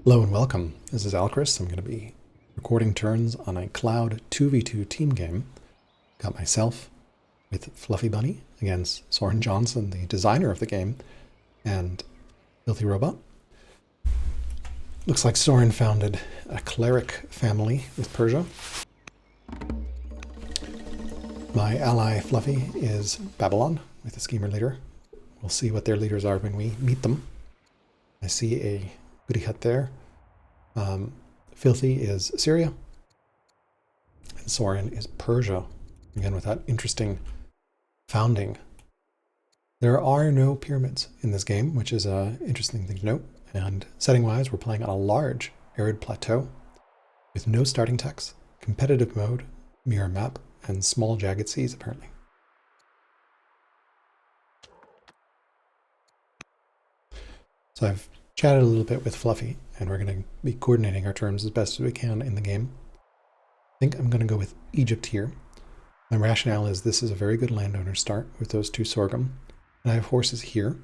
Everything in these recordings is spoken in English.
Hello and welcome. This is Alcaras. I'm going to be recording turns on a Cloud 2v2 team game. Got myself with fluffybunny against Soren Johnson, the designer of the game, and FilthyRobot. Looks like Soren founded a cleric family with Persia. My ally Fluffy is Babylon with a schemer leader. We'll see what their leaders are when we meet them. I see a goody hut there. Filthy is Assyria, and Soren is Persia, again with that interesting founding. There are no pyramids in this game, which is an interesting thing to note, and setting-wise we're playing on a large Arid Plateau with no starting text, competitive mode, mirror map, and small jagged seas apparently. So I've chatted a little bit with Fluffy, and we're going to be coordinating our terms as best as we can in the game. I think I'm going to go with Egypt here. My rationale is this is a very good landowner start with those two sorghum, and I have horses here,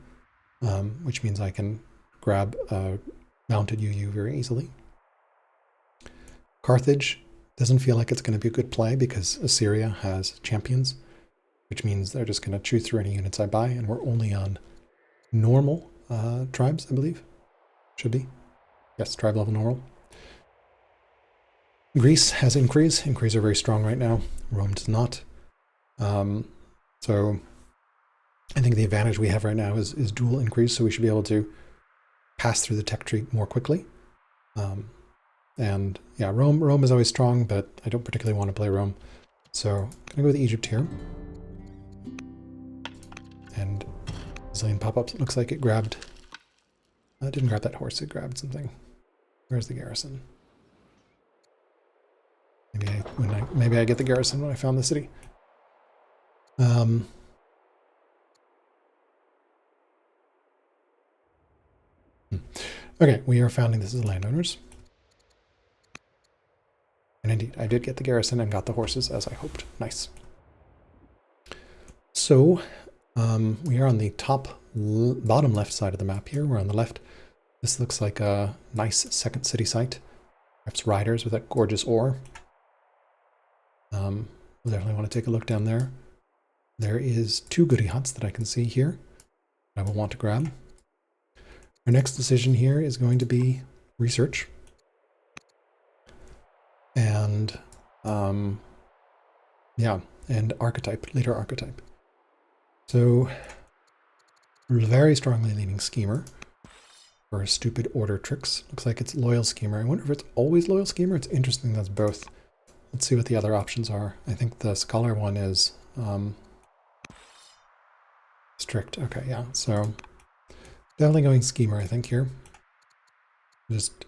which means I can grab a mounted UU very easily. Carthage doesn't feel like it's going to be a good play because Assyria has champions, which means they're just going to chew through any units I buy, and we're only on normal tribes, I believe. Should be. Yes, tribe level normal. Greece has increase. Increase are very strong right now. Rome does not. So I think the advantage we have right now is dual increase, so we should be able to pass through the tech tree more quickly. And yeah, Rome is always strong, but I don't particularly want to play Rome. So I'm going to go with Egypt here. And zillion pop-ups. It looks like it grabbed... it didn't grab that horse, it grabbed something. Where's the garrison? Maybe I get the garrison when I found the city. Okay, we are founding this as Landowners. And indeed, I did get the garrison and got the horses as I hoped. Nice. So, we are on the bottom left side of the map here. We're on the left. This looks like a nice second city site. Perhaps riders with that gorgeous ore. We'll definitely want to take a look down there. There is two goody huts that I can see here I will want to grab. Our next decision here is going to be research. And yeah, and archetype, leader archetype. So very strongly leaning schemer for stupid order tricks. Looks like it's loyal schemer. I wonder if it's always loyal schemer. It's interesting that's both. Let's see what the other options are. I think the scholar one is strict. Okay, yeah. So definitely going schemer, I think, here. Just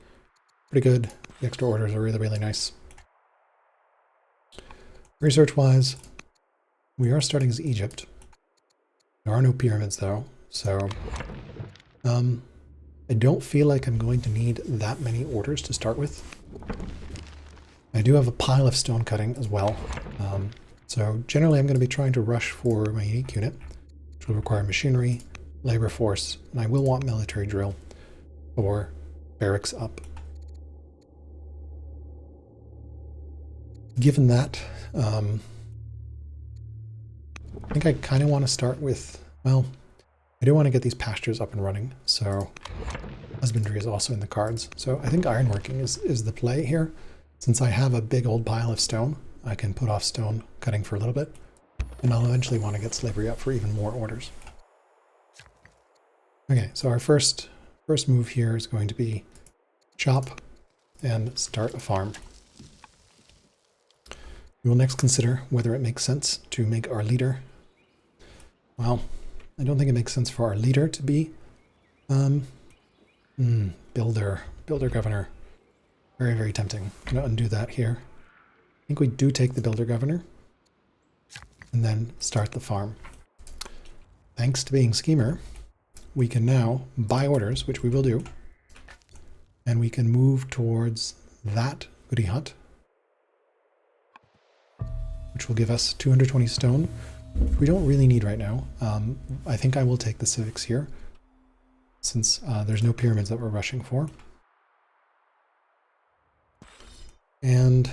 pretty good. The extra orders are really, really nice. Research-wise, we are starting as Egypt. There are no pyramids, though, so I don't feel like I'm going to need that many orders to start with. I do have a pile of stone cutting as well, so generally I'm going to be trying to rush for my unique unit, which will require machinery, labor force, and I will want military drill for barracks up. Given that, I think I kind of want to start with, well, I do want to get these pastures up and running, so husbandry is also in the cards. So I think ironworking is the play here. Since I have a big old pile of stone, I can put off stone cutting for a little bit, and I'll eventually want to get slavery up for even more orders. Okay, so our first move here is going to be chop and start a farm. We will next consider whether it makes sense to make our leader. Well, I don't think it makes sense for our leader to be builder governor. Very, very tempting. I'm going to undo that here. I think we do take the builder governor and then start the farm. Thanks to being schemer, we can now buy orders, which we will do, and we can move towards that goody hut, which will give us 220 stone, which we don't really need right now. I think I will take the civics here, since there's no pyramids that we're rushing for. And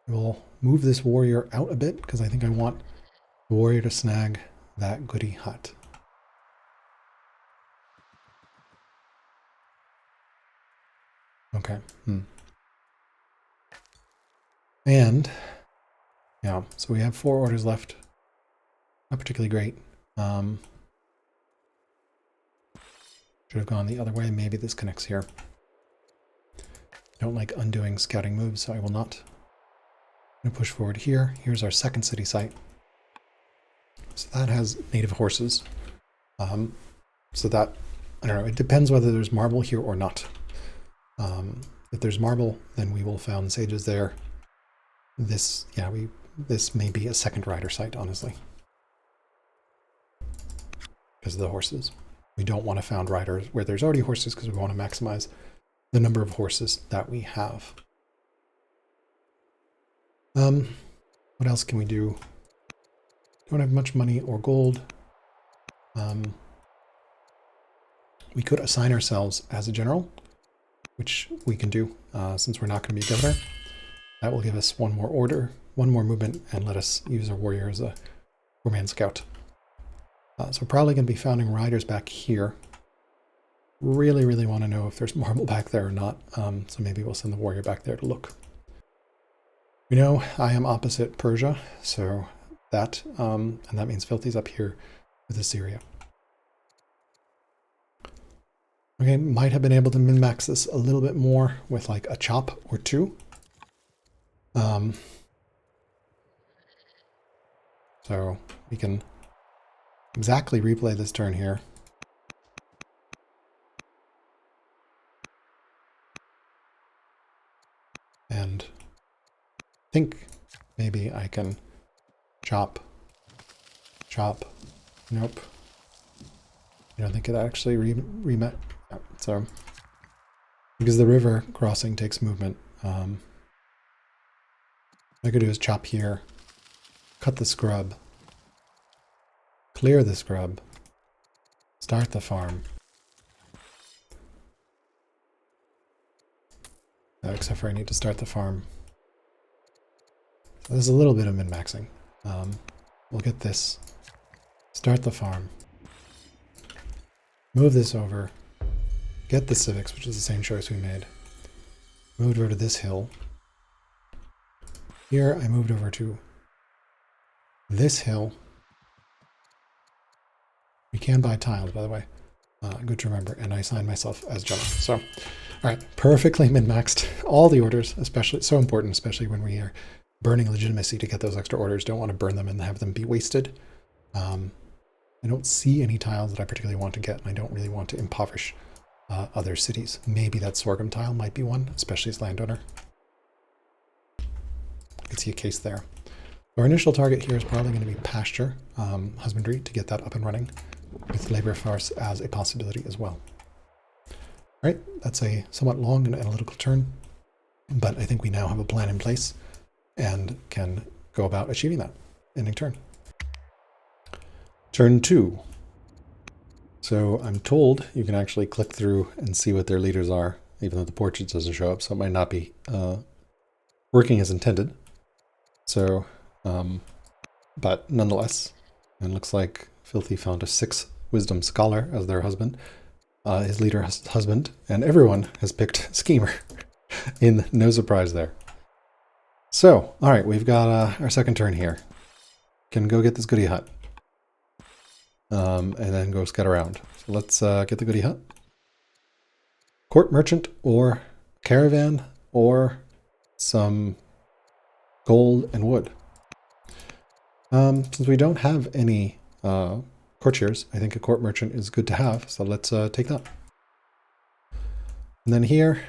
we'll move this warrior out a bit because I think I want the warrior to snag that goody hut. Okay. And yeah, so we have 4 orders left. Not particularly great. Should have gone the other way. Maybe this connects here. Don't like undoing scouting moves, so I will not. I'm going to push forward here. Here's our second city site. So that has native horses. So that, I don't know, it depends whether there's marble here or not. If there's marble, then we will found sages there. This may be a second rider site, honestly. Because of the horses. We don't want to found riders where there's already horses because we want to maximize the number of horses that we have. What else can we do? Don't have much money or gold. We could assign ourselves as a general, which we can do since we're not going to be governor. That will give us 1 more order, 1 more movement, and let us use our warrior as a 4-man scout. So we're probably going to be founding riders back here. Really, really want to know if there's marble back there or not. So maybe we'll send the warrior back there to look. We know I am opposite Persia, so that, and that means Filthy's up here with Assyria. Okay, might have been able to min-max this a little bit more with like a chop or 2. So we can exactly replay this turn here. And I think maybe I can chop. Nope. I don't think it actually remet. Yeah, so, because the river crossing takes movement, what I could do is chop here, cut the scrub, clear the scrub, start the farm. Except for I need to start the farm. So there's a little bit of min-maxing. We'll get this. Start the farm. Move this over. Get the civics, which is the same choice we made. Moved over to this hill. Here I moved over to this hill. We can buy tiles, by the way. Good to remember. And I assigned myself as general. So, all right, perfectly min-maxed all the orders, especially so important, especially when we are burning legitimacy to get those extra orders. Don't want to burn them and have them be wasted. I don't see any tiles that I particularly want to get, and I don't really want to impoverish other cities. Maybe that sorghum tile might be one, especially as landowner. I can see a case there. Our initial target here is probably going to be pasture, husbandry, to get that up and running, with labor force as a possibility as well. All right, that's a somewhat long and analytical turn, but I think we now have a plan in place and can go about achieving that ending turn. Turn 2. So I'm told you can actually click through and see what their leaders are, even though the portrait doesn't show up, so it might not be working as intended. So, but nonetheless, it looks like Filthy found a 6 wisdom scholar as their husband, his leader husband, and everyone has picked schemer. In no surprise there. So, all right, we've got our second turn here. Can go get this goody hut. And then go scout around. So let's get the goody hut. Court merchant or caravan or some gold and wood. Since we don't have any courtiers, I think a court merchant is good to have. So let's take that. And then here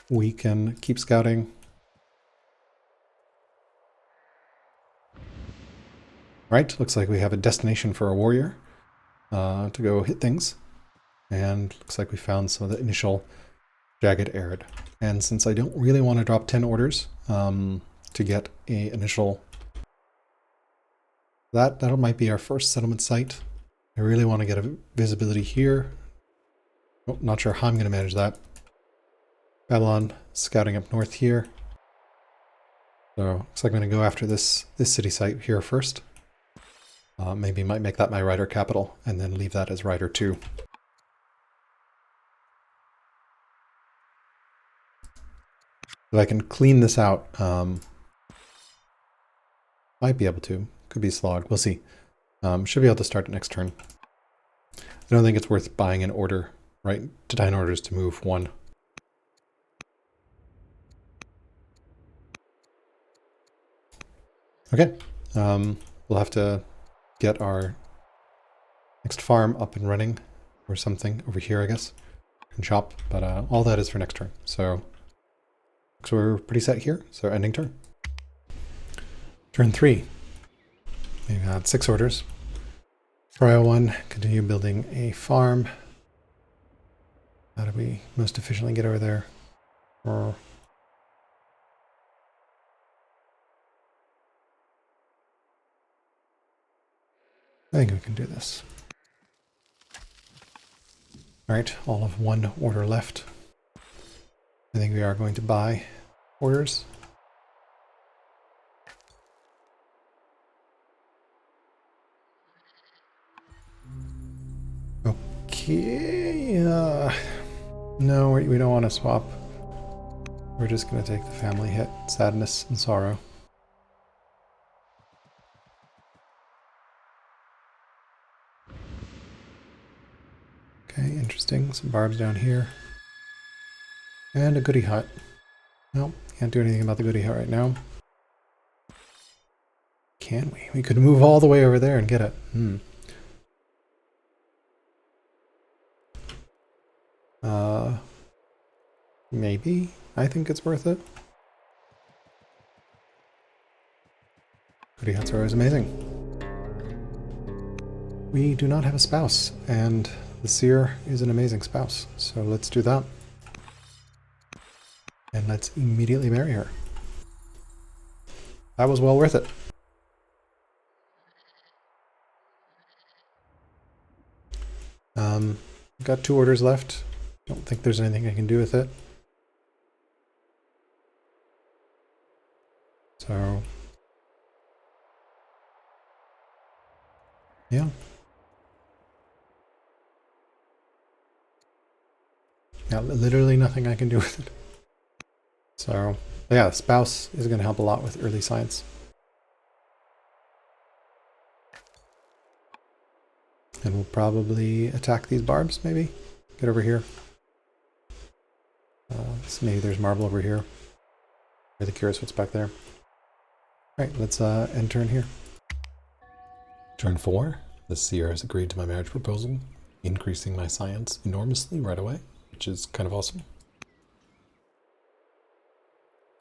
we can keep scouting. Right, looks like we have a destination for a warrior to go hit things. And looks like we found some of the initial Jagged Arid. And since I don't really want to drop 10 orders to get a initial... That might be our first settlement site. I really want to get a visibility here. Oh, not sure how I'm going to manage that. Babylon scouting up north here. So looks like I'm going to go after this city site here first. Maybe might make that my Rider capital and then leave that as Rider 2. If I can clean this out, might be able to. Could be slogged. We'll see. Should be able to start it next turn. I don't think it's worth buying an order, right? To 9 orders to move 1. Okay. We'll have to get our next farm up and running or something over here, I guess, and shop. But all that is for next turn. So we're pretty set here. So ending turn. Turn 3. We've had 6 orders. Prio 1, continue building a farm. How do we most efficiently get over there? I think we can do this. All right, all of 1 order left. I think we are going to buy orders. Okay, no, we don't want to swap. We're just going to take the family hit, sadness and sorrow. Okay, interesting. Some barbs down here. And a goodie hut. Nope, can't do anything about the goodie hut right now. Can we? We could move all the way over there and get it. Maybe. I think it's worth it. Goodie huts are always amazing. We do not have a spouse, and the seer is an amazing spouse. So let's do that. And let's immediately marry her. That was well worth it. Got 2 orders left. Don't think there's anything I can do with it. So, yeah. Yeah, literally nothing I can do with it. So, yeah, spouse is going to help a lot with early science. And we'll probably attack these barbs, maybe? Get over here. So maybe there's marble over here. Really curious what's back there. Alright, let's end turn here. Turn 4. The seer has agreed to my marriage proposal, increasing my science enormously right away, which is kind of awesome.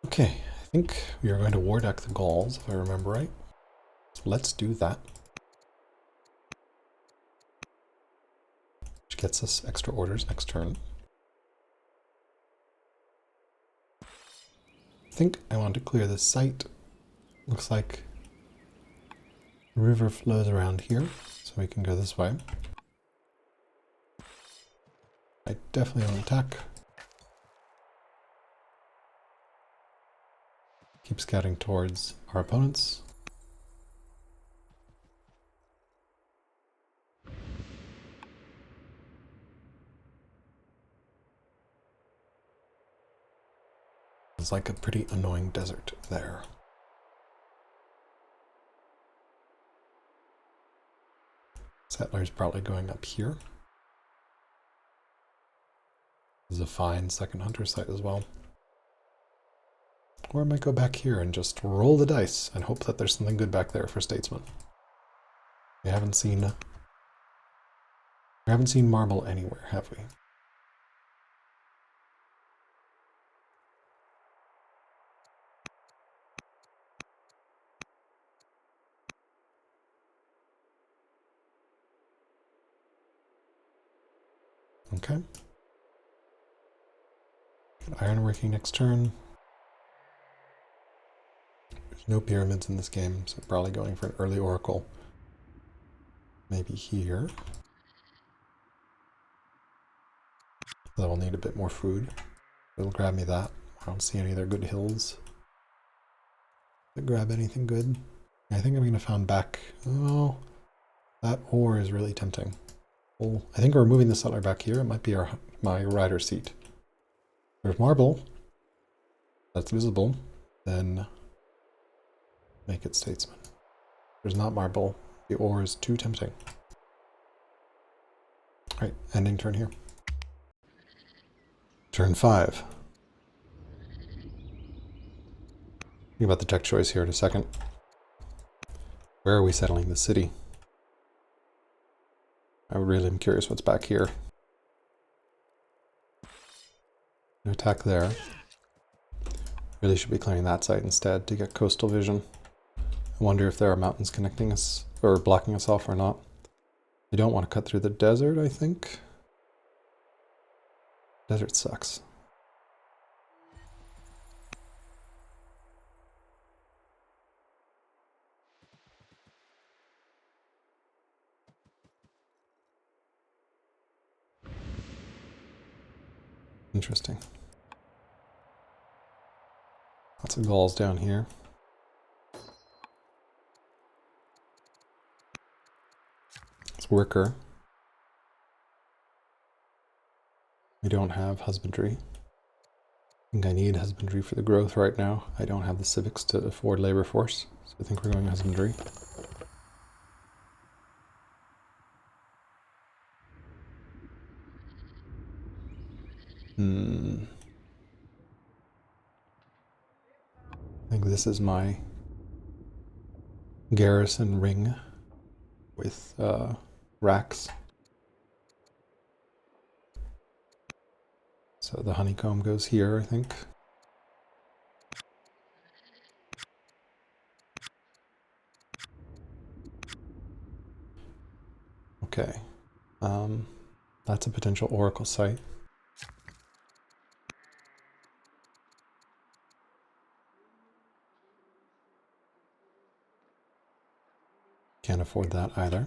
Okay, I think we are going to war deck the Gauls, if I remember right. So let's do that. Which gets us extra orders next turn. I think I want to clear this site. Looks like the river flows around here, so we can go this way. I definitely want to attack. Keep scouting towards our opponents. It's like a pretty annoying desert there. Settler's probably going up here. This is a fine second hunter site as well. Or I might go back here and just roll the dice and hope that there's something good back there for Statesman. We haven't seen marble anywhere, have we? Okay. Ironworking next turn. There's no pyramids in this game, so probably going for an early oracle. Maybe here. That will need a bit more food. It'll grab me that. I don't see any other good hills that grab anything good. I think I'm going to found back. Oh, that ore is really tempting. Well, I think we're moving the settler back here. It might be my rider seat. There's marble. That's visible. Then make it statesman. There's not marble. The ore is too tempting. Alright, ending turn here. Turn 5. Think about the tech choice here in a second. Where are we settling the city? I really am curious what's back here. No attack there. Really should be clearing that site instead to get coastal vision. I wonder if there are mountains connecting us or blocking us off or not. You don't want to cut through the desert, I think. Desert sucks. Interesting. Lots of Gauls down here. It's worker. We don't have husbandry. I think I need husbandry for the growth right now. I don't have the civics to afford labor force, so I think we're going husbandry. I think this is my garrison ring with racks. So the honeycomb goes here, I think. Okay. That's a potential oracle site. Can't afford that either.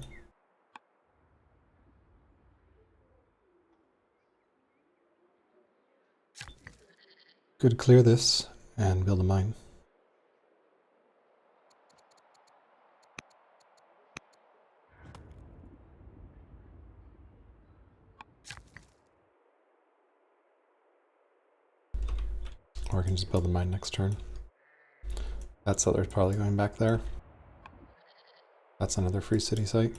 Could clear this and build a mine. Or I can just build a mine next turn. That settler's probably going back there. That's another free city site.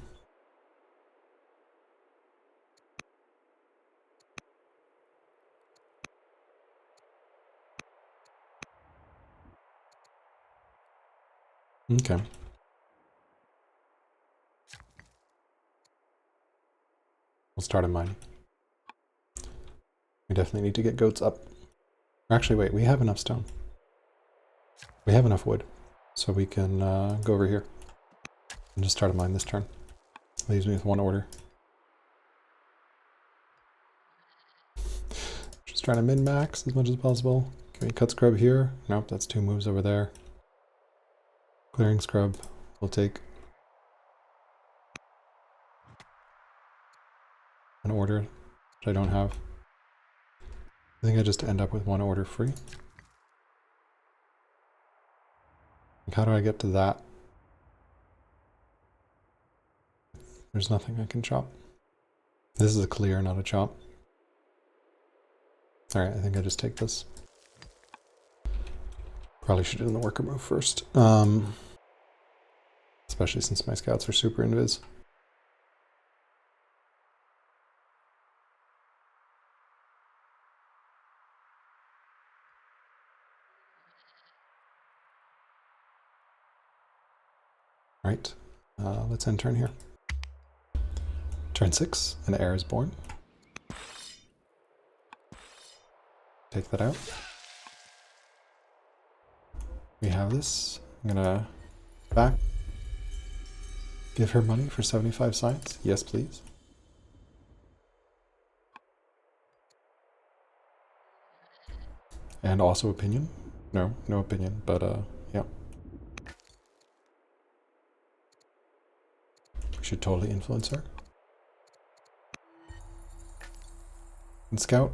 Okay. We'll start a mine. We definitely need to get goats up. Actually, wait, we have enough stone. We have enough wood, so we can go over here and just start a mine this turn. Leaves me with one order. Just trying to min-max as much as possible. Can we cut scrub here? Nope, that's 2 moves over there. Clearing scrub will take an order, which I don't have. I think I just end up with 1 order free. Like, how do I get to that? There's nothing I can chop. This is a clear, not a chop. Alright, I think I just take this. Probably should have done the worker move first. Especially since my scouts are super invis. Right, let's end turn here. Turn 6, an heir is born. Take that out. We have this. I'm gonna back. Give her money for 75 science. Yes, please. And also opinion. No, no opinion, but yeah. We should totally influence her. And scout.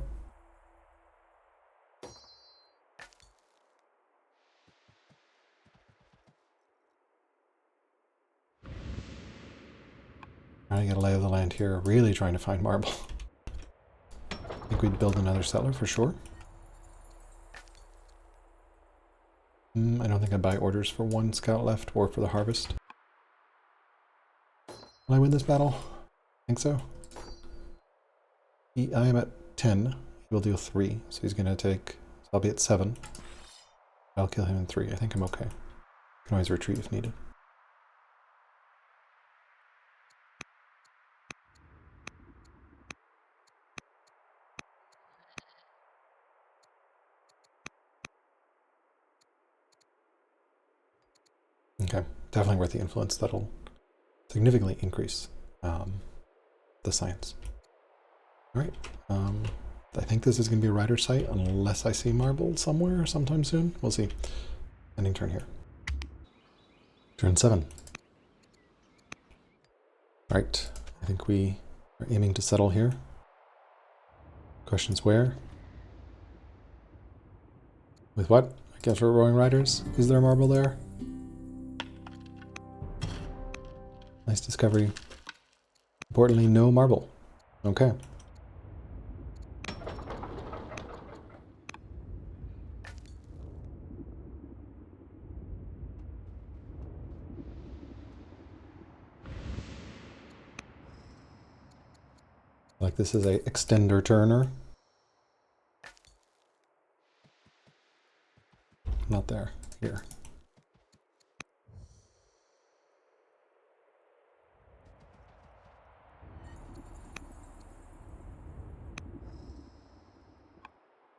get a lay of the land here, really trying to find marble. I think we'd build another settler for sure. I don't think I'd buy orders for one scout left or for the harvest. Will I win this battle? I think so. I am at 10. He will deal 3, so he's going to take... So I'll be at 7. I'll kill him in 3. I think I'm okay. Can always retreat if needed. Okay, definitely worth the influence. That'll significantly increase the science. All right, I think this is going to be a rider site unless I see marble somewhere sometime soon. We'll see. Ending turn here. Turn 7. All right, I think we are aiming to settle here. Question's where? With what? I guess we're rowing riders. Is there marble there? Nice discovery. Importantly, no marble. Okay. Like this is a extender turner. Not there. Here.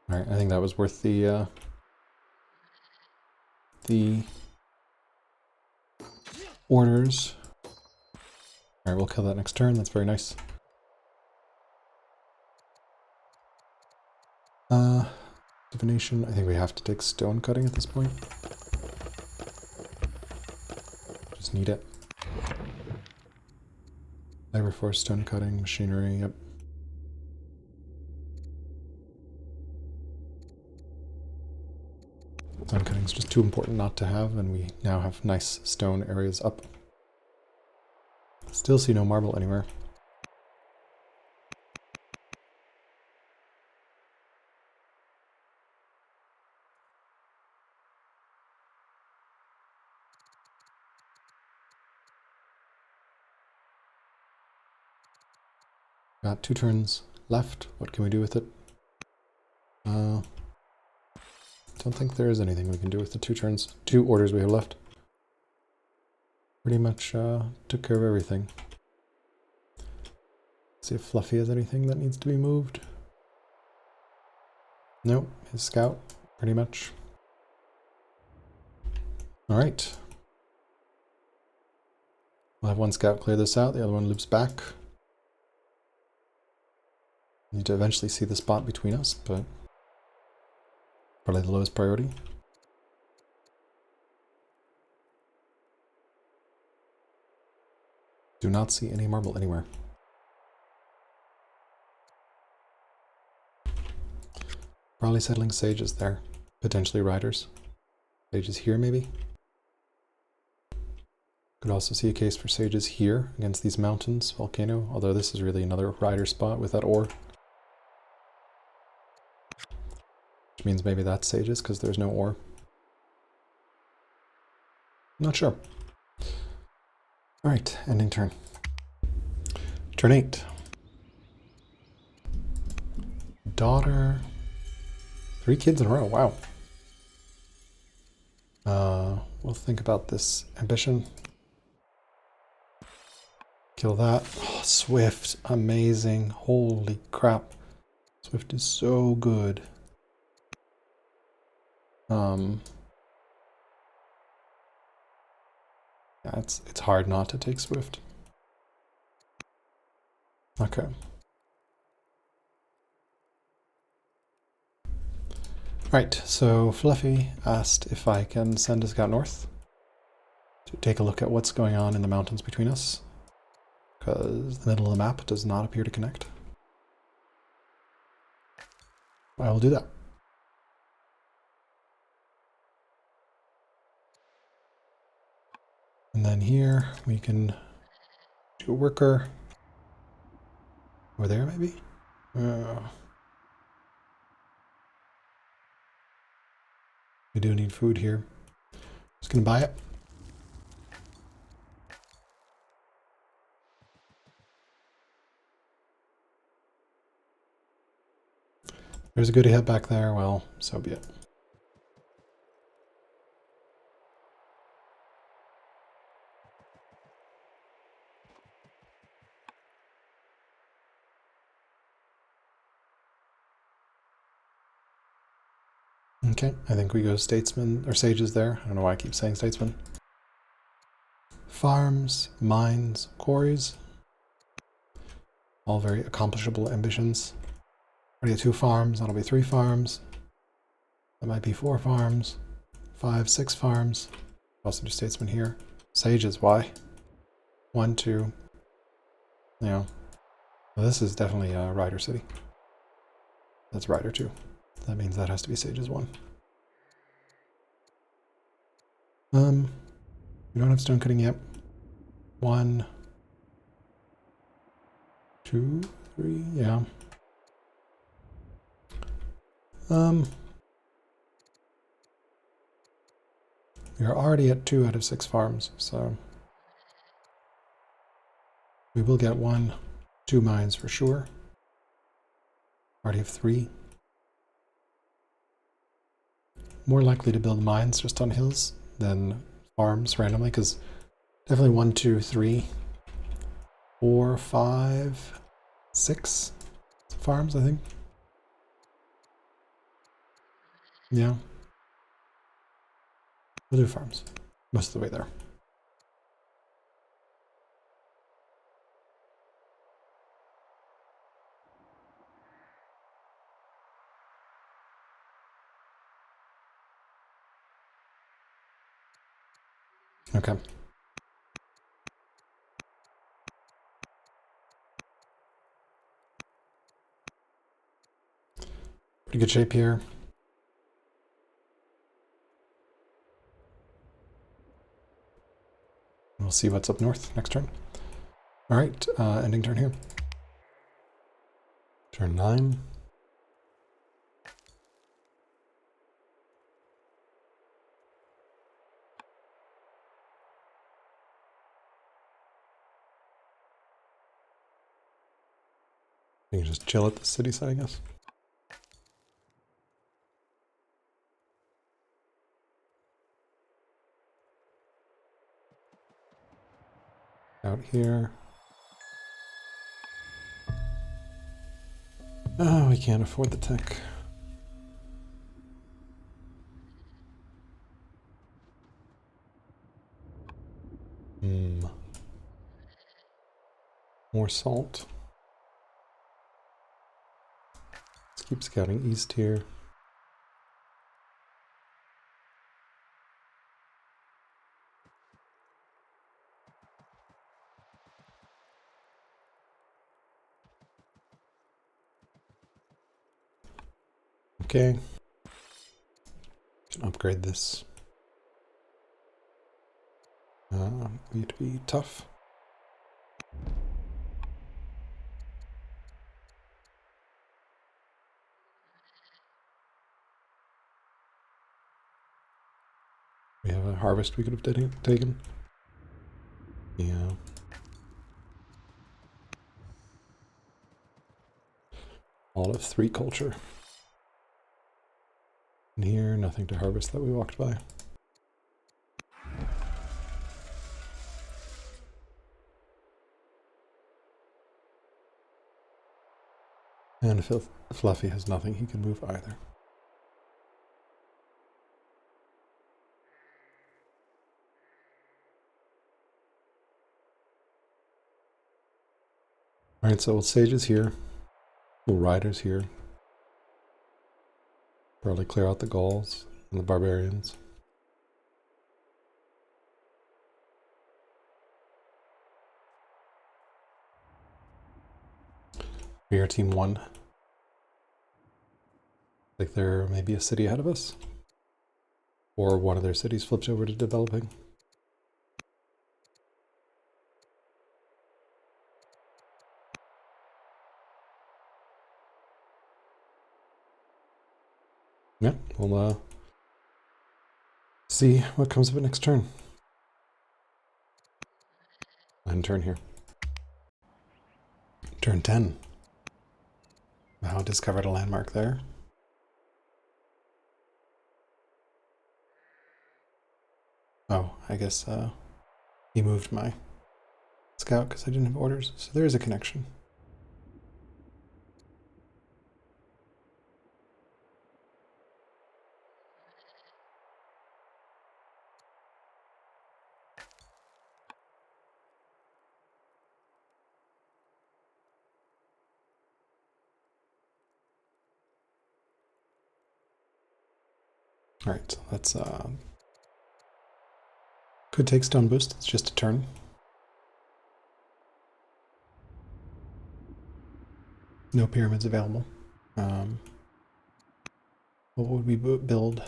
All right, I think that was worth the orders. All right, we'll kill that next turn. That's very nice. Divination. I think we have to take stone cutting at this point. Just need it. Labor force, stone cutting, machinery. Yep. Stone cutting is just too important not to have, and we now have nice stone areas up. Still see no marble anywhere. Got 2 turns left. What can we do with it? Don't think there is anything we can do with the 2 orders we have left. Pretty much took care of everything. See if Fluffy has anything that needs to be moved. Nope, his scout, pretty much. Alright. We'll have one scout clear this out, the other one loops back. Need to eventually see the spot between us, but probably the lowest priority. Do not see any marble anywhere. Probably settling sages there. Potentially riders. Sages here, maybe? Could also see a case for sages here against these mountains, volcano, although this is really another rider spot with that ore. Which means maybe that's sages because there's no ore. Not sure. Alright, ending turn. Turn 8. Daughter. 3 kids in a row, wow. We'll think about this ambition. Kill that. Oh, Swift, amazing. Holy crap. Swift is so good. Yeah, it's hard not to take Swift. Okay. Right, so Fluffy asked if I can send a scout north to take a look at what's going on in the mountains between us, because the middle of the map does not appear to connect. I will do that. And then here we can do a worker. Over there, maybe? We do need food here. Just gonna buy it. There's a goodie hut back there. Well, so be it. Okay, I think we go statesman or sages there. I don't know why I keep saying statesman. Farms, mines, quarries. All very accomplishable ambitions. Already have 2 farms, that'll be 3 farms. That might be 4 farms. 5, 6 farms. Also do statesman here. Sages, why? 1, 2. Yeah. Well, this is definitely a rider city. That's rider 2. That means that has to be sages 1. We don't have stone cutting yet. 1, 2, 3, yeah. We are already at 2 out of 6 farms, so we will get 1, 2 mines for sure. Already have 3. More likely to build mines just on hills than farms randomly, because definitely 1, 2, 3, 4, 5, 6 farms, I think. Yeah. We'll do farms most of the way there. Okay. Pretty good shape here. We'll see what's up north next turn. All right, ending turn here. Turn 9. You can just chill at the city side, I guess. Out here. Oh, we can't afford the tech. More salt. Let's keep scouting east here. Okay. Can upgrade this. Need to be tough. We have a harvest we could have taken. Yeah. All of 3 culture. And here, nothing to harvest that we walked by. And Fluffy has nothing he can move either. Alright, so we'll sages here. We'll riders here. Probably clear out the Gauls and the barbarians. We are team 1. Like there may be a city ahead of us. Or one of their cities flips over to developing. Yeah, we'll see what comes of it next turn. End turn here. Turn 10. Wow, discovered a landmark there. Oh, I guess he moved my scout because I didn't have orders. So there is a connection. All right, so let's could take stone boost. It's just a turn. No pyramids available. What would we build?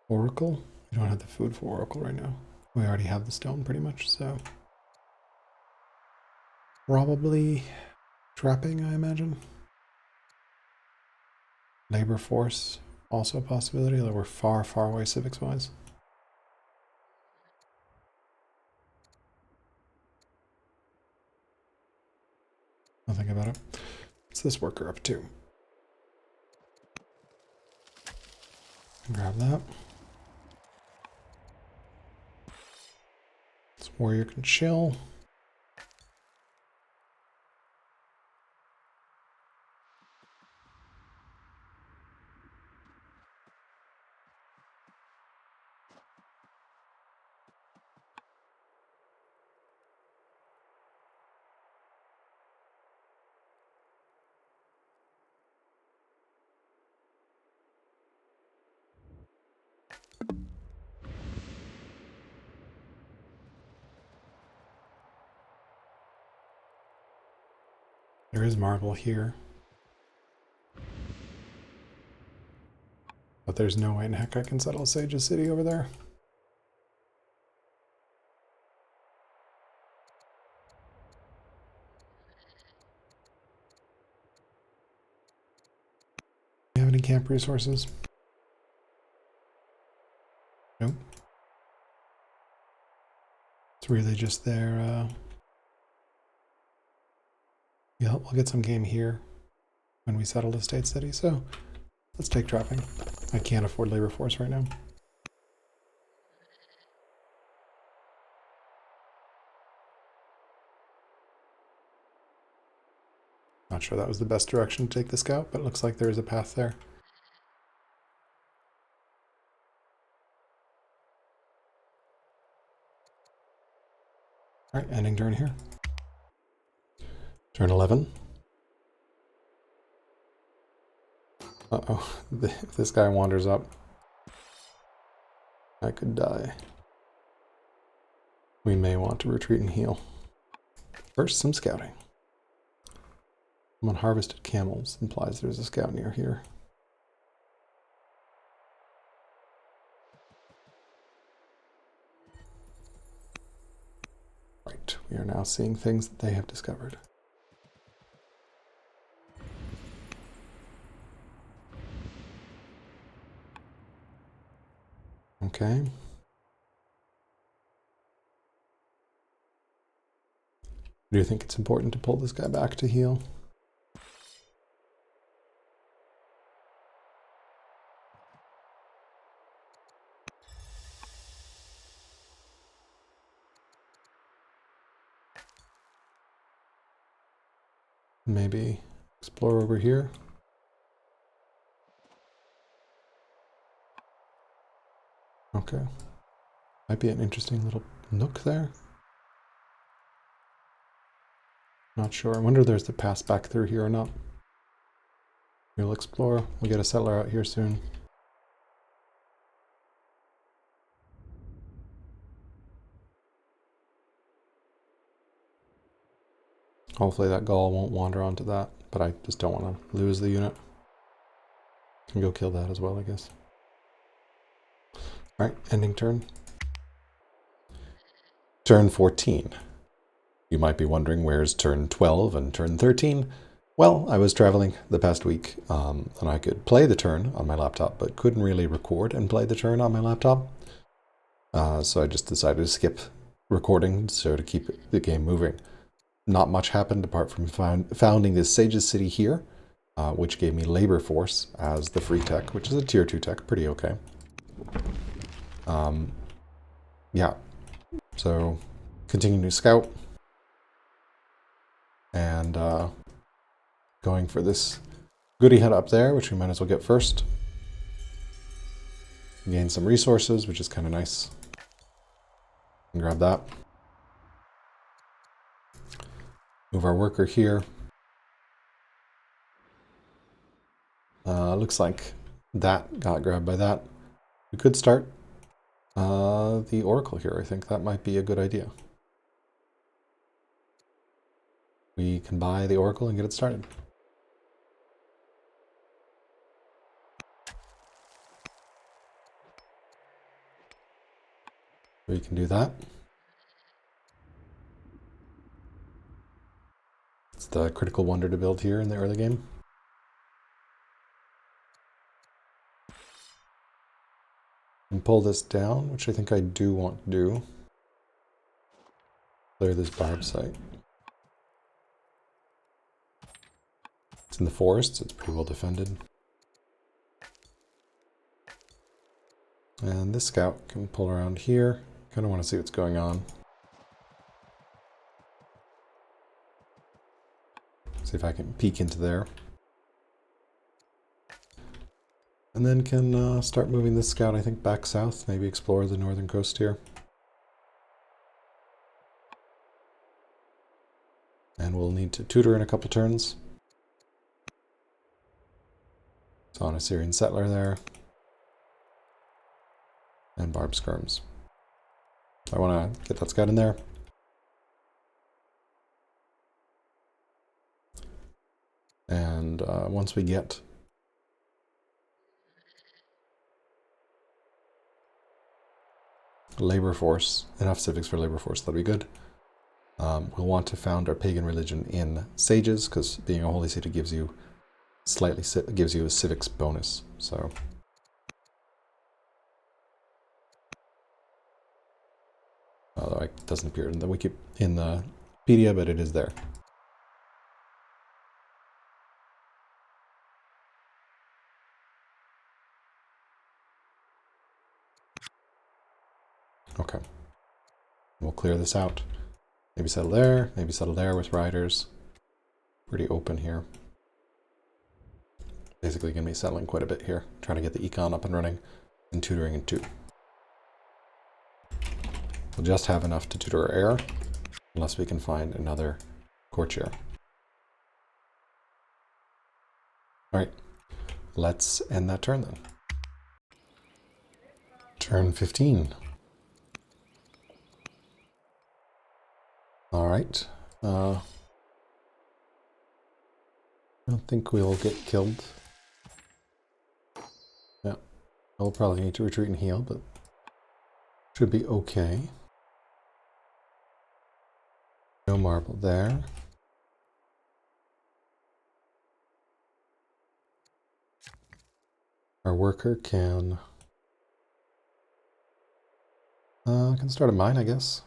Oracle? We don't have the food for Oracle right now. We already have the stone pretty much, so probably trapping, I imagine. Labor force, also a possibility, although we're far, far away civics-wise. I'll think about it. What's this worker up to? Grab that. This warrior can chill. There is marble here. But there's no way in heck I can settle Sage's city over there. Do you have any camp resources? Nope. It's really just their... Yeah, we'll get some game here when we settle the state city, so let's take trapping. I can't afford labor force right now. Not sure that was the best direction to take the scout, but it looks like there is a path there. All right, ending turn here. Turn 11. Uh-oh, if this guy wanders up, I could die. We may want to retreat and heal. First, some scouting. Someone harvested camels, implies there's a scout near here. Right, we are now seeing things that they have discovered. Okay. Do you think it's important to pull this guy back to heal? Maybe explore over here. Okay. Might be an interesting little nook there. Not sure. I wonder if there's the pass back through here or not. We'll explore. We'll get a settler out here soon. Hopefully that Gaul won't wander onto that, but I just don't want to lose the unit. Can go kill that as well, I guess. All right, ending turn. Turn 14. You might be wondering where's turn 12 and turn 13? Well, I was traveling the past week, and I could play the turn on my laptop, but couldn't really record and play the turn on my laptop. So I just decided to skip recording, so to keep the game moving. Not much happened apart from founding this Sage's City here, which gave me labor force as the free tech, which is a tier 2 tech, pretty okay. Yeah, so continuing to scout and going for this goody hut up there, which we might as well get first. Gain some resources, which is kind of nice. And grab that. Move our worker here. Looks like that got grabbed by that. We could start the Oracle here. I think that might be a good idea. We can buy the Oracle and get it started. We can do that. It's the critical wonder to build here in the early game. And pull this down, which I think I do want to do. Clear this barb site. It's in the forest, so it's pretty well defended. And this scout can pull around here. Kind of want to see what's going on. See if I can peek into there. And then can start moving this scout, I think, back south. Maybe explore the northern coast here. And we'll need to tutor in a couple turns. Saw an Assyrian settler there. And barb skirms. I want to get that scout in there. And once we get labor force, enough civics for labor force, that'll be good. We'll want to found our pagan religion in sages, because being a holy city gives you a civics bonus. So although it doesn't appear in the wiki in the Wikipedia, but it is there. Okay. We'll clear this out. Maybe settle there with riders. Pretty open here. Basically going to be settling quite a bit here. Trying to get the econ up and running and tutoring in 2. We'll just have enough to tutor our heir, unless we can find another courtier. Alright, let's end that turn then. Turn 15. Alright. I don't think we'll get killed. Yeah. I'll probably need to retreat and heal, but should be okay. No marble there. Our worker can start a mine, I guess.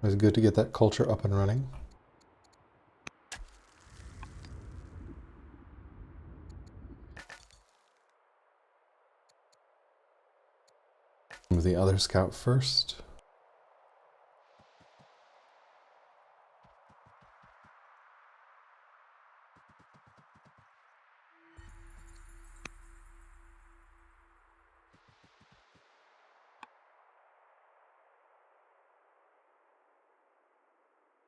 It's good to get that culture up and running. Move the other scout first.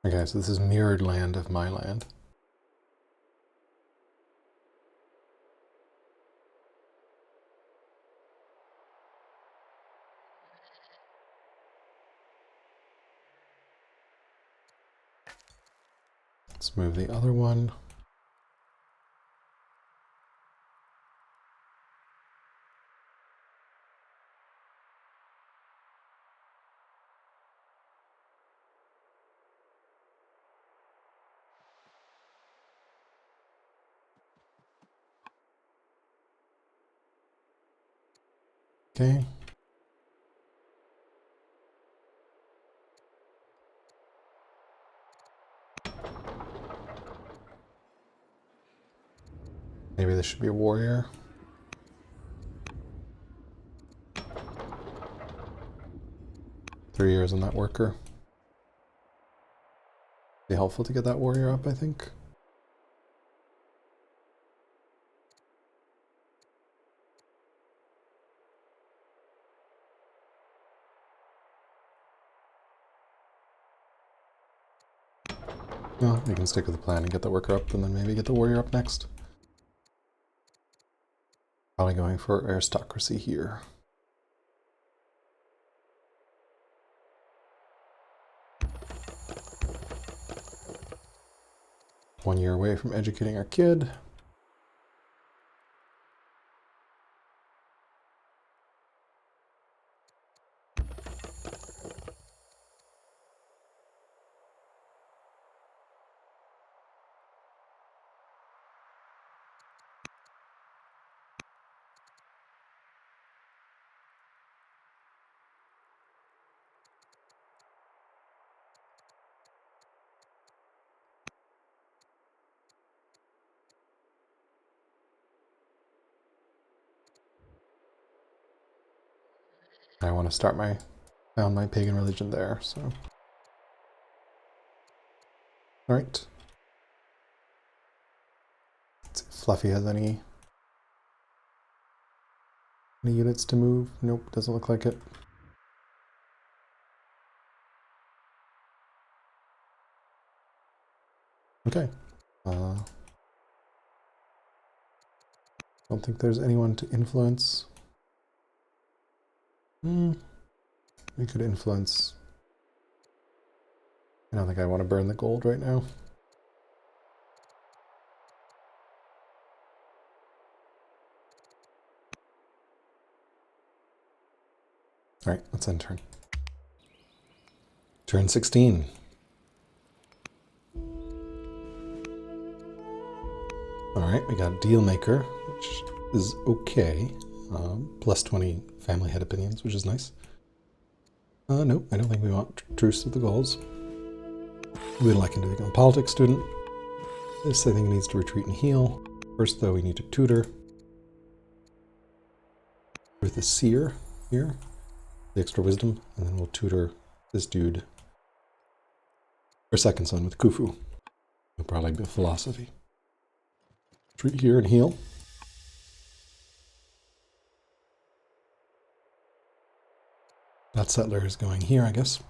Okay, so this is mirrored land of my land. Let's move the other one. Okay. Maybe this should be a warrior. Three years on that worker. Be helpful to get that warrior up, I think. Well, we can stick with the plan and get the worker up and then maybe get the warrior up next. Probably going for aristocracy here. One year away from educating our kid. I want to start found my pagan religion there, so. All right. Let's see if Fluffy has any units to move. Nope, doesn't look like it. Okay. Don't think there's anyone to influence. We could influence. I don't think I want to burn the gold right now. All right, let's end turn. Turn 16. All right, we got Deal Maker, which is okay. Plus 20 family head opinions, which is nice. Nope, I don't think we want Truce with the Goals. We'd like him to become a politics student. This, I think, needs to retreat and heal. First, though, we need to tutor with the Seer here, the extra wisdom, and then we'll tutor this dude, our second son, with Khufu. He'll probably be a philosophy. Retreat here and heal. That settler is going here, I guess.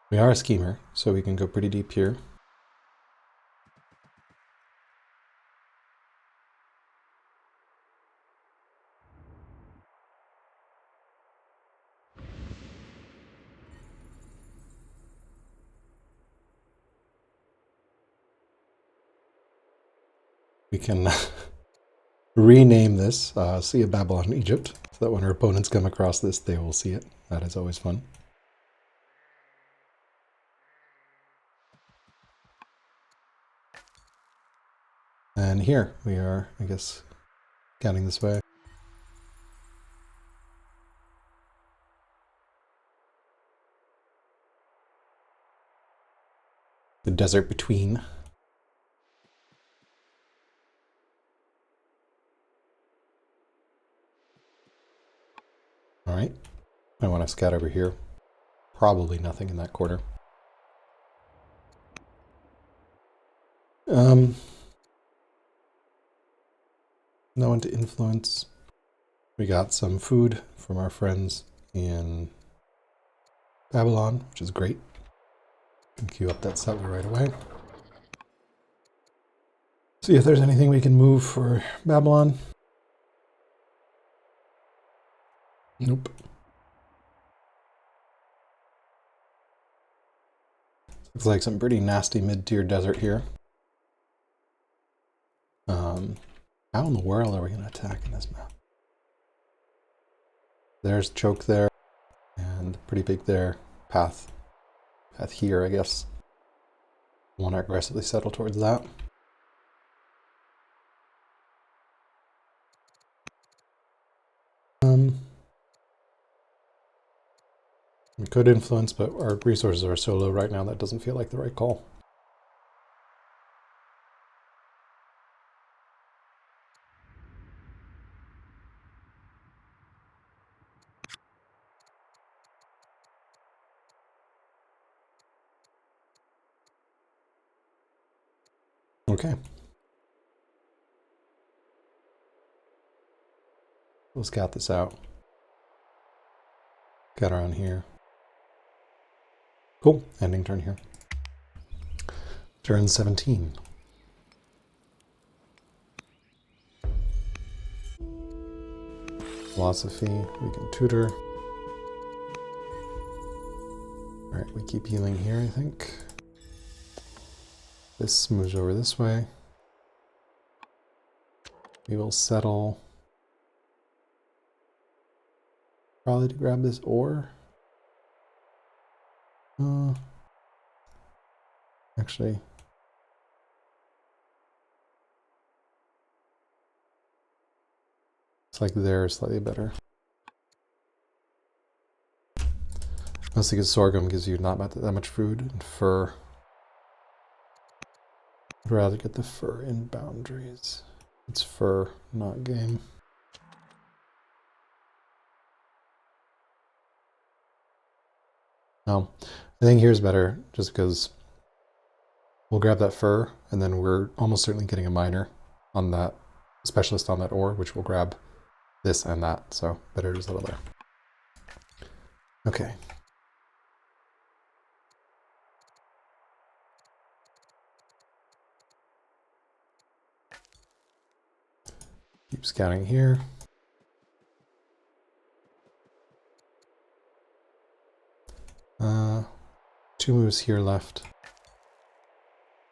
We are a schemer, so we can go pretty deep here. We can rename this Sea of Babylon, Egypt, so that when our opponents come across this, they will see it. That is always fun. And here we are, I guess, counting this way. The desert between. All right, I want to scout over here. Probably nothing in that quarter. No one to influence. We got some food from our friends in Babylon, which is great. Can queue up that settler right away. See if there's anything we can move for Babylon. Nope. Looks like some pretty nasty mid-tier desert here. How in the world are we going to attack in this map? There's choke there, and pretty big there. Path here, I guess. Want to aggressively settle towards that. We could influence, but our resources are so low right now that doesn't feel like the right call. Okay. We'll scout this out. Get around here. Cool. Ending turn here. Turn 17. Philosophy. We can tutor. Alright, we keep healing here, I think. This moves over this way. We will settle. Probably to grab this ore. Actually. It's like they're slightly better. Mostly because sorghum gives you not that much food, and fur. I'd rather get the fur in boundaries. It's fur, not game. No, I think here's better, just because we'll grab that fur, and then we're almost certainly getting a miner on that, specialist on that ore, which will grab this and that, so better to settle there. Okay. Keep scouting here. Two moves here left.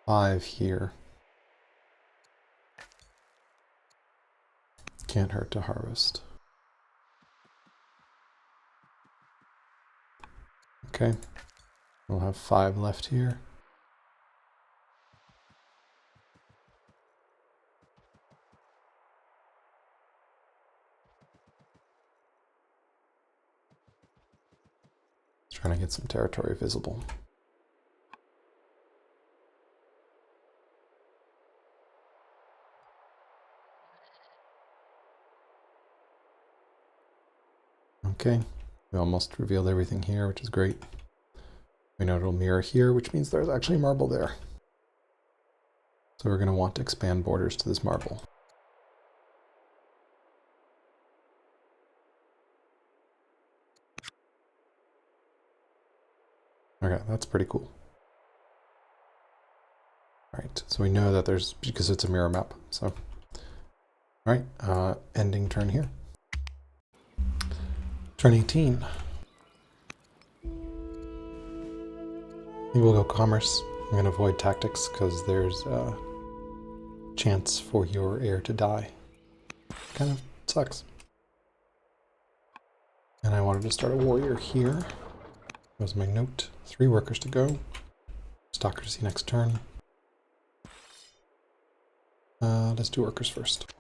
5 here. Can't hurt to harvest. Okay. We'll have 5 left here. Trying to get some territory visible. Okay, we almost revealed everything here, which is great. We know it'll mirror here, which means there's actually marble there. So we're going to want to expand borders to this marble. Okay, that's pretty cool. All right, so we know that there's, because it's a mirror map, so. All right, ending turn here. Turn 18. I think we'll go commerce. I'm going to avoid tactics because there's a chance for your heir to die. Kind of sucks. And I wanted to start a warrior here. That was my note. 3 workers to go. Stalker to see next turn. Let's do workers first.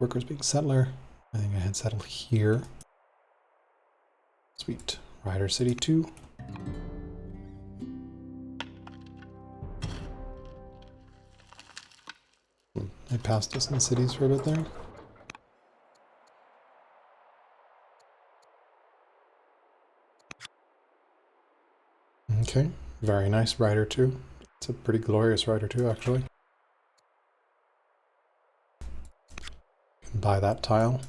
Workers being settler. I think I had settled here. Sweet. Rider City 2. They passed us in cities for a bit there. Okay, very nice Rider 2. It's a pretty glorious Rider 2, actually. You can buy that tile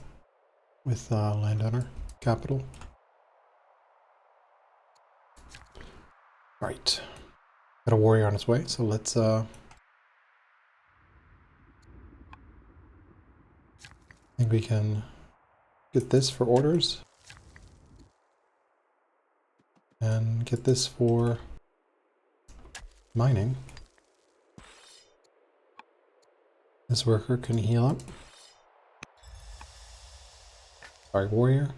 with Landowner Capital. Right. Got a warrior on its way, so let's I think we can get this for orders. And get this for mining. This worker can heal up. Sorry, warrior.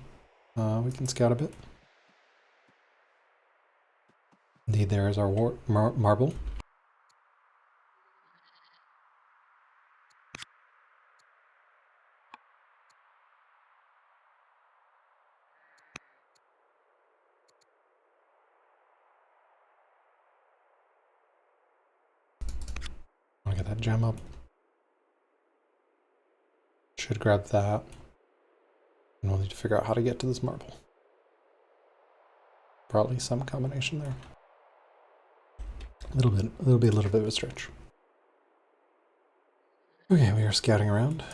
We can scout a bit. Indeed, there is our marble. I'll get that gem up. Should grab that. And we'll need to figure out how to get to this marble. Probably some combination there. A little bit of a stretch. Okay, we are scouting around.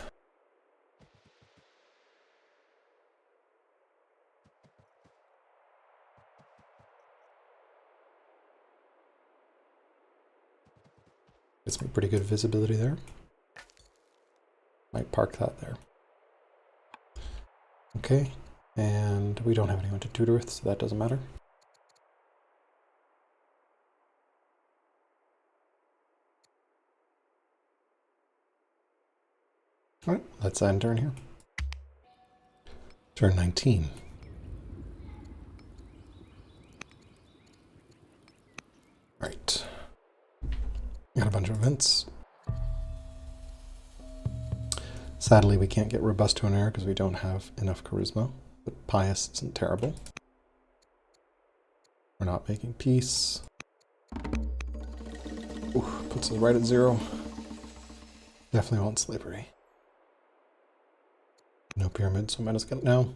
Get some pretty good visibility there. Might park that there. Okay, and we don't have anyone to tutor with, so that doesn't matter. All right, let's end turn here. Turn 19. Right. Got a bunch of events. Sadly, we can't get robust to an error because we don't have enough charisma, but pious isn't terrible. We're not making peace. Ooh, puts us right at 0. Definitely want slavery. No pyramid, so might as well get it now.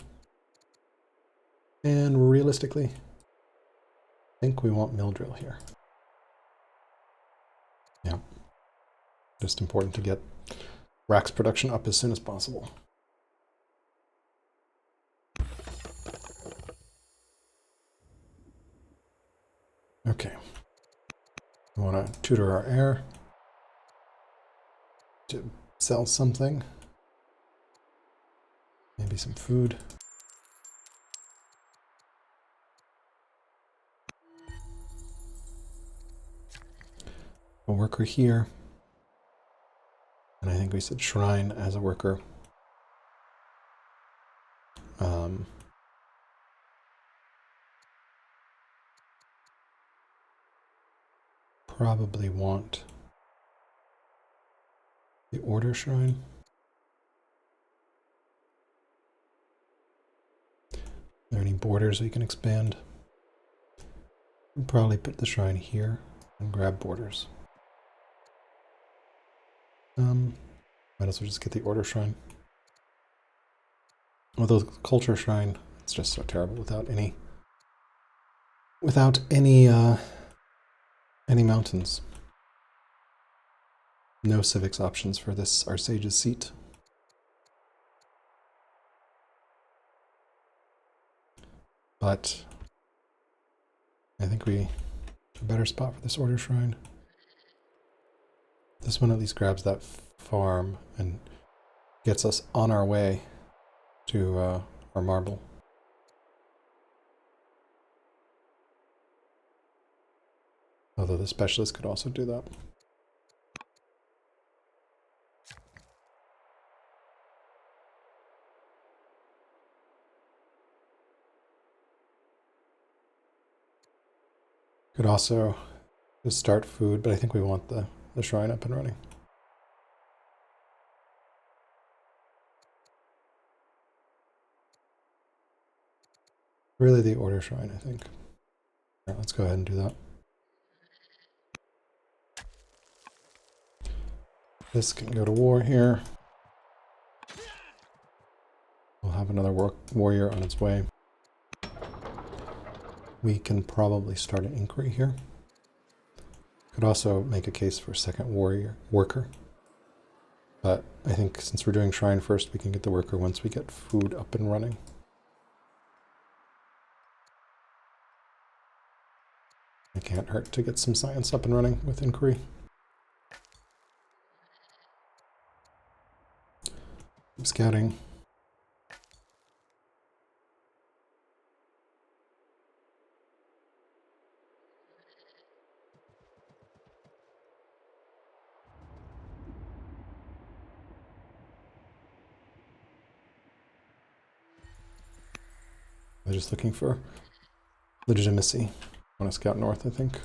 And realistically, I think we want mill drill here. Yeah. Just important to get Rack's production up as soon as possible. Okay. We want to tutor our heir to sell something. Maybe some food. A worker here. And I think we said shrine as a worker. Probably want the order shrine. Are there any borders we can expand? We'll probably put the shrine here and grab borders. Might as well just get the order shrine. Although the culture shrine, it's just so terrible without any mountains. No civics options for this, our sage's seat. But I think we have a better spot for this order shrine. This one at least grabs that farm and gets us on our way to our marble. Although the specialist could also do that. Could also just start food, but I think we want the shrine up and running. Really the order shrine, I think. All right, let's go ahead and do that. This can go to war here. We'll have another warrior on its way. We can probably start an inquiry here. Could also make a case for a second worker. But I think since we're doing shrine first, we can get the worker once we get food up and running. It can't hurt to get some science up and running with inquiry. I'm scouting. They're just looking for legitimacy. Want to scout north, I think.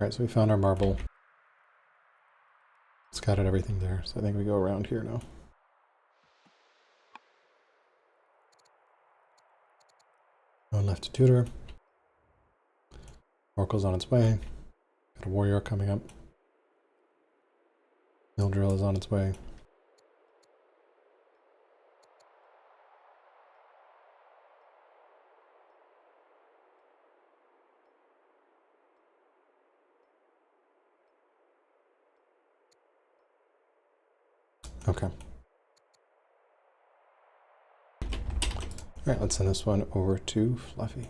Alright, so we found our marble. Scouted everything there, so I think we go around here now. Going left to tutor. Oracle's on its way. Got a warrior coming up. Mill drill is on its way. Okay. Alright, let's send this one over to Fluffy.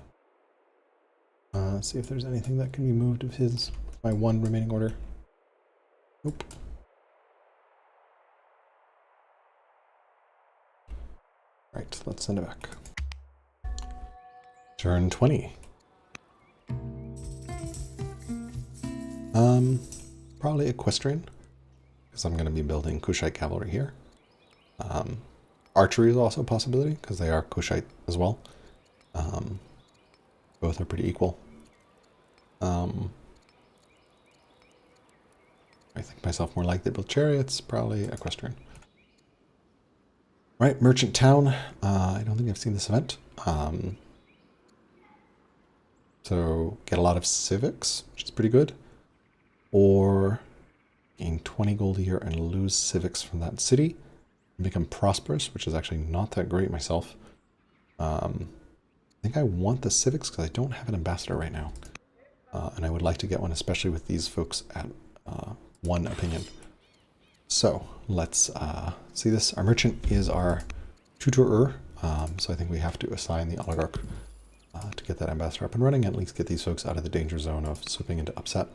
See if there's anything that can be moved of his, my one remaining order. Nope. Right, let's send it back. Turn 20. Probably equestrian, because I'm going to be building Kushite cavalry here. Archery is also a possibility, because they are Kushite as well. Both are pretty equal. I think myself more likely to build chariots, probably equestrian. Right, merchant town. I don't think I've seen this event. So get a lot of civics, which is pretty good. Or gain 20 gold a year and lose civics from that city. And become prosperous, which is actually not that great myself. I think I want the civics because I don't have an ambassador right now. And I would like to get one, especially with these folks at 1 opinion. So let's see this. Our merchant is our tutorer. So I think we have to assign the oligarch to get that ambassador up and running, at least get these folks out of the danger zone of slipping into upset.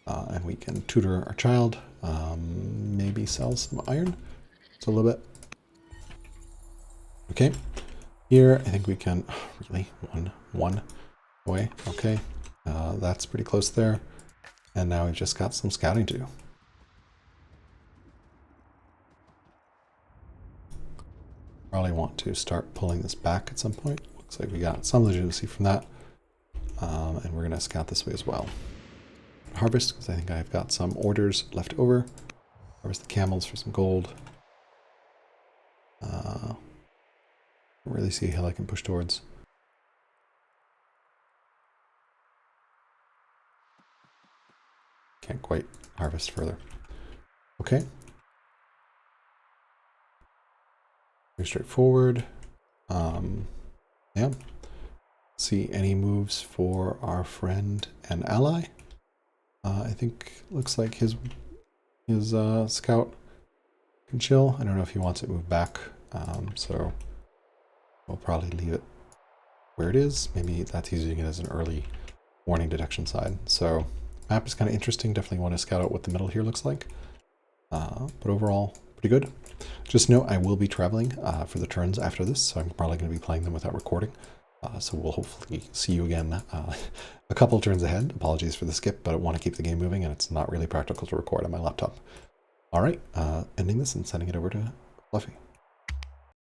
And we can tutor our child, maybe sell some iron. It's a little bit. Okay. Here, I think we can, really, one away. Okay. That's pretty close there. And now we've just got some scouting to do. Probably want to start pulling this back at some point. Looks like we got some legitimacy from that. And we're going to scout this way as well. Harvest, because I think I've got some orders left over. Harvest the camels for some gold. Don't really see a hill I can push towards. Can't quite harvest further. Okay. Very straightforward. Yeah. See any moves for our friend and ally. I think looks like his scout can chill. I don't know if he wants it moved back. So we'll probably leave it where it is. Maybe that's using it as an early warning detection side. So map is kind of interesting. Definitely want to scout out what the middle here looks like. But overall, pretty good. Just note I will be traveling for the turns after this, so I'm probably going to be playing them without recording. So we'll hopefully see you again a couple turns ahead. Apologies for the skip, but I want to keep the game moving, and it's not really practical to record on my laptop. All right, ending this and sending it over to Fluffy.